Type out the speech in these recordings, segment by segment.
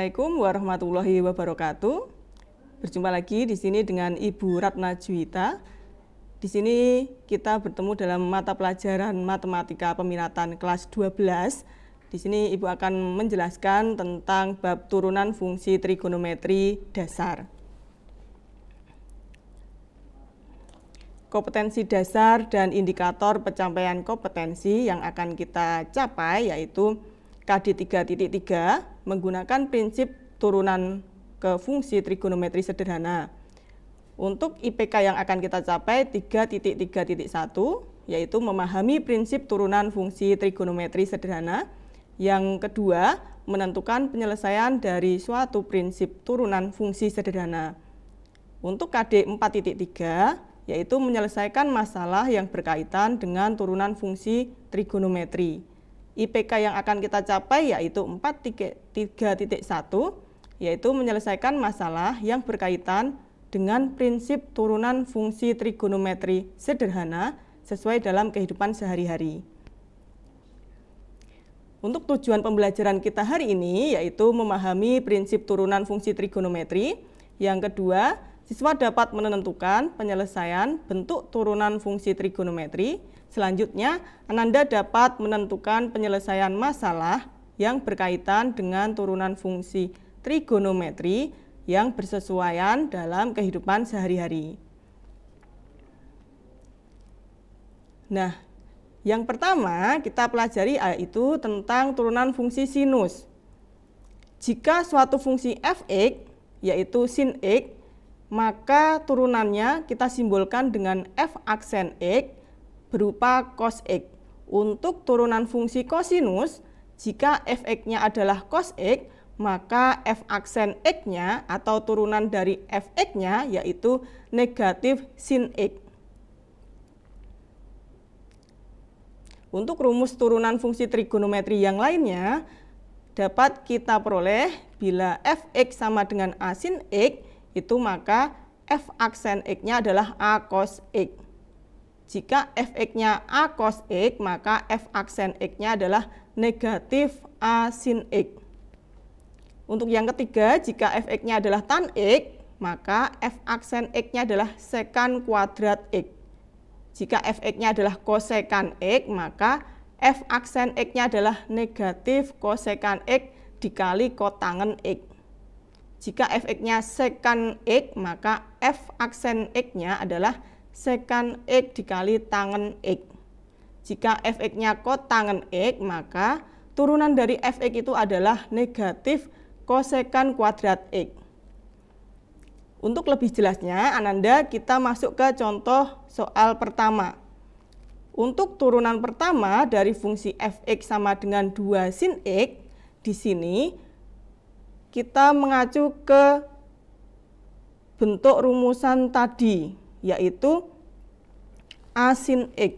Assalamualaikum warahmatullahi wabarakatuh. Berjumpa lagi di sini dengan Ibu Ratna Juwita. Di sini kita bertemu dalam mata pelajaran Matematika Peminatan kelas 12. Di sini Ibu akan menjelaskan tentang bab turunan fungsi trigonometri dasar. Kompetensi dasar dan indikator pencapaian kompetensi yang akan kita capai yaitu KD 3.3 menggunakan prinsip turunan ke fungsi trigonometri sederhana. Untuk IPK yang akan kita capai 3.3.1 yaitu memahami prinsip turunan fungsi trigonometri sederhana. Yang kedua, menentukan penyelesaian dari suatu prinsip turunan fungsi sederhana. Untuk KD 4.3 yaitu menyelesaikan masalah yang berkaitan dengan turunan fungsi trigonometri. IPK yang akan kita capai yaitu 4.3.1 yaitu menyelesaikan masalah yang berkaitan dengan prinsip turunan fungsi trigonometri sederhana sesuai dalam kehidupan sehari-hari. Untuk tujuan pembelajaran kita hari ini yaitu memahami prinsip turunan fungsi trigonometri. Yang kedua, siswa dapat menentukan penyelesaian bentuk turunan fungsi trigonometri. Selanjutnya, Ananda dapat menentukan penyelesaian masalah yang berkaitan dengan turunan fungsi trigonometri yang bersesuaian dalam kehidupan sehari-hari. Nah, yang pertama kita pelajari yaitu tentang turunan fungsi sinus. Jika suatu fungsi f(x) yaitu sin x, maka turunannya kita simbolkan dengan f aksen x berupa cos x. Untuk turunan fungsi kosinus, jika fx-nya adalah cos x, maka f aksen x-nya atau turunan dari fx-nya yaitu negatif sin x. Untuk rumus turunan fungsi trigonometri yang lainnya dapat kita peroleh bila fx sama dengan a sin x, itu maka f aksen x-nya adalah a cos x. Jika fx-nya a cos x, maka f aksen x-nya adalah negatif a sin x. Untuk yang ketiga, jika fx-nya adalah tan x, maka f aksen x-nya adalah sekan kuadrat x. Jika fx-nya adalah kosekan x, maka f aksen x-nya adalah negatif kosekan x dikali kotangen x. Jika fx-nya sekan x, maka f aksen x-nya adalah sekan x dikali tangen x. Jika fx-nya kotangen x, maka turunan dari fx itu adalah negatif kosekan kuadrat x. Untuk lebih jelasnya, Ananda kita masuk ke contoh soal pertama. Untuk turunan pertama dari fungsi fx sama dengan 2 sin x, di sini kita mengacu ke bentuk rumusan tadi, yaitu a sin x.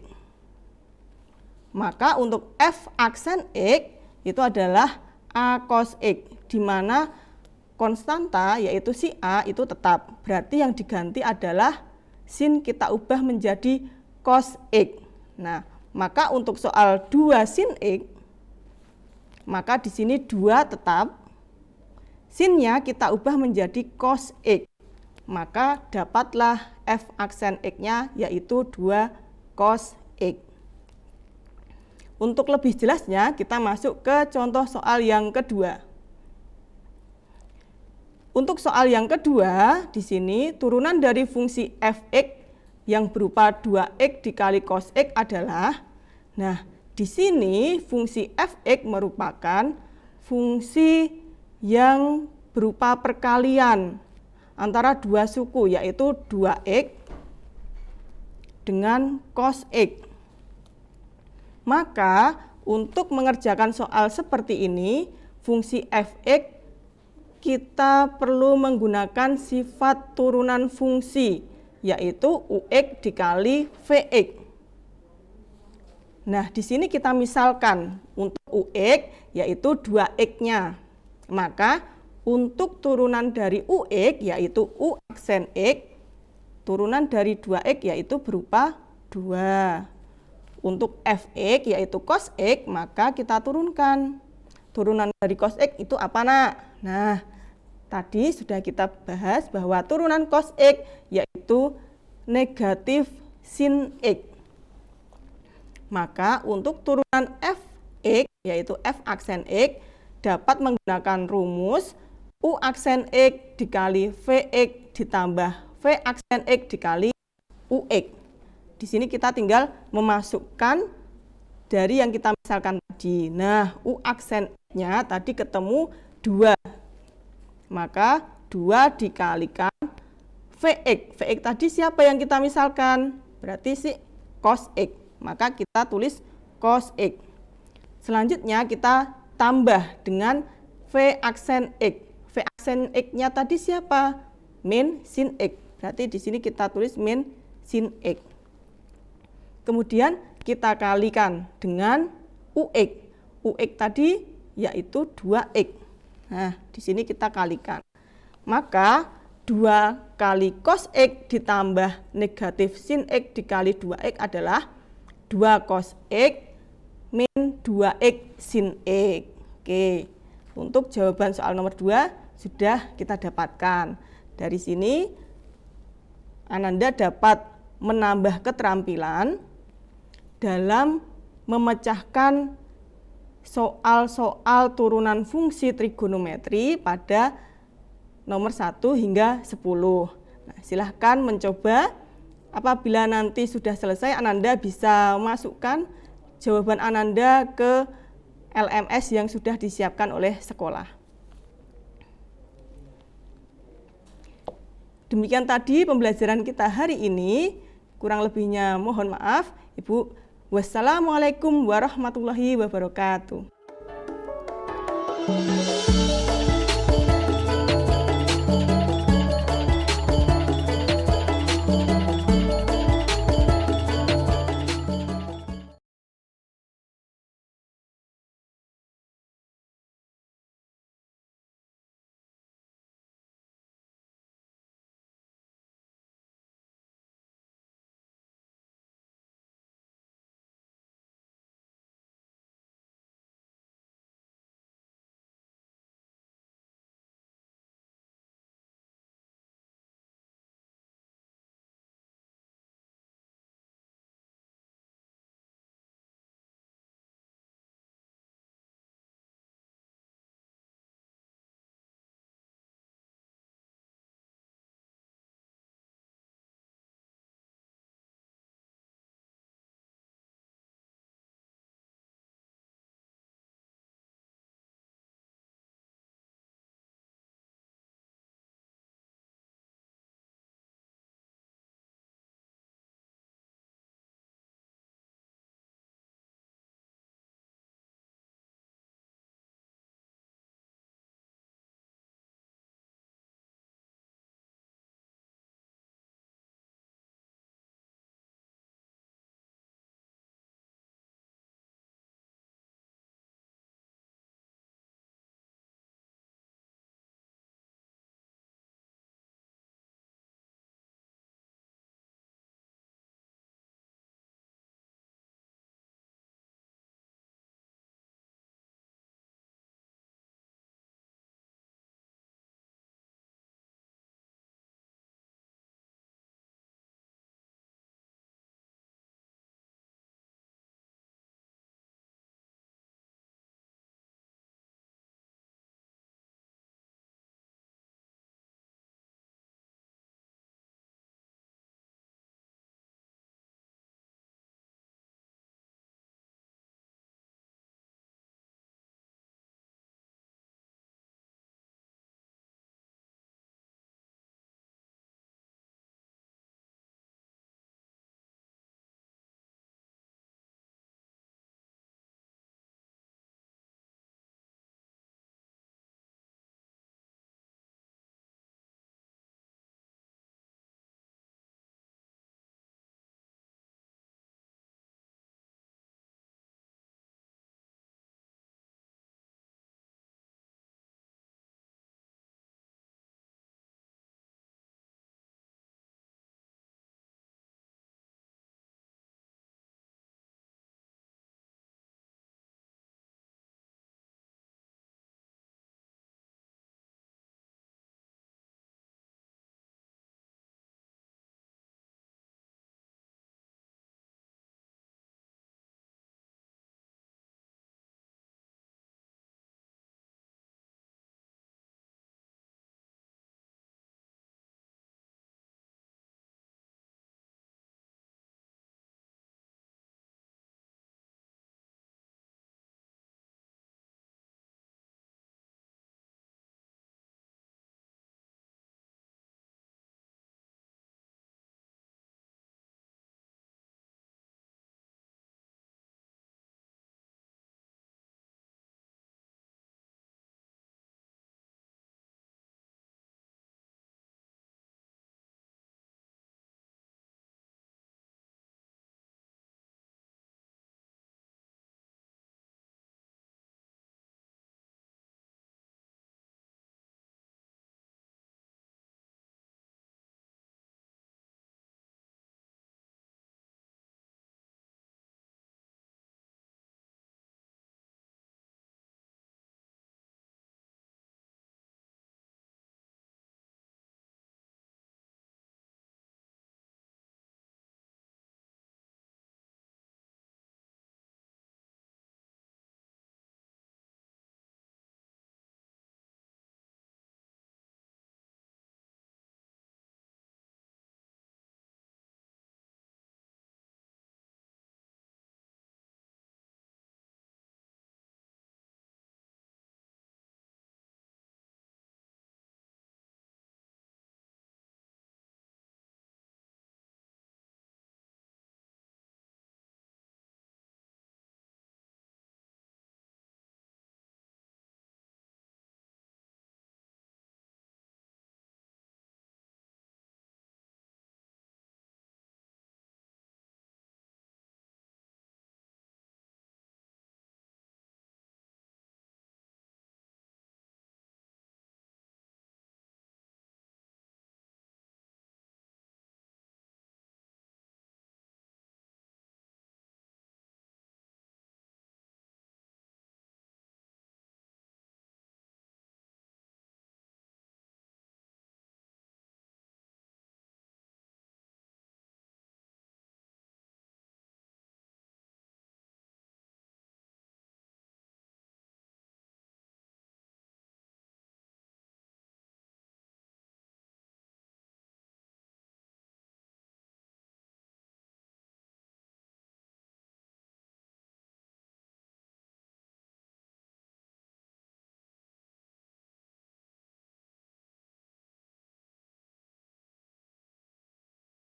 Maka untuk f aksen x itu adalah a cos x, di mana konstanta yaitu si a itu tetap. Berarti yang diganti adalah sin kita ubah menjadi cos x. Nah, maka untuk soal 2 sin x, maka di sini 2 tetap. Sinnya kita ubah menjadi cos x. Maka dapatlah f aksen x-nya yaitu 2 cos x. Untuk lebih jelasnya kita masuk ke contoh soal yang kedua. Untuk soal yang kedua, di sini turunan dari fungsi fx yang berupa 2x dikali cos x adalah, nah di sini fungsi fx merupakan fungsi yang berupa perkalian antara dua suku yaitu 2x dengan cos x. Maka untuk mengerjakan soal seperti ini, fungsi fx kita perlu menggunakan sifat turunan fungsi, yaitu ux dikali vx. Nah, di sini kita misalkan untuk ux yaitu 2x-nya. Maka untuk turunan dari ux yaitu u aksen x, turunan dari 2x yaitu berupa 2. Untuk fx yaitu cos x, maka kita turunkan. turunan dari cos X itu apa, Nak? Nah, tadi sudah kita bahas bahwa turunan cos X yaitu negatif sin X. Maka untuk turunan Fx yaitu F aksen X dapat menggunakan rumus U aksen X dikali Vx ditambah V aksen X dikali Ux. Di sini kita tinggal memasukkan dari yang kita misalkan tadi. Nah, U aksen X-nya tadi ketemu 2. Maka 2 dikalikan Vx. Vx tadi siapa yang kita misalkan? Berarti si cos X. Maka kita tulis cos X. Selanjutnya kita tambah dengan V aksen X. V aksen X-nya tadi siapa? Min sin X. Berarti di sini kita tulis min sin X. Kemudian kita kalikan dengan Ux. Ux tadi yaitu 2X. Nah, di sini kita kalikan. Maka 2 kali cos X ditambah negatif sin X dikali 2X adalah 2 cos X min 2X sin X. Oke, untuk jawaban soal nomor 2 sudah kita dapatkan. Dari sini Ananda dapat menambah keterampilan dalam memecahkan soal-soal turunan fungsi trigonometri pada nomor 1 hingga 10. Nah, silahkan mencoba. Apabila nanti sudah selesai, Ananda bisa masukkan jawaban Ananda ke LMS yang sudah disiapkan oleh sekolah. Demikian tadi pembelajaran kita hari ini. Kurang lebihnya mohon maaf, Ibu. Wassalamualaikum warahmatullahi wabarakatuh.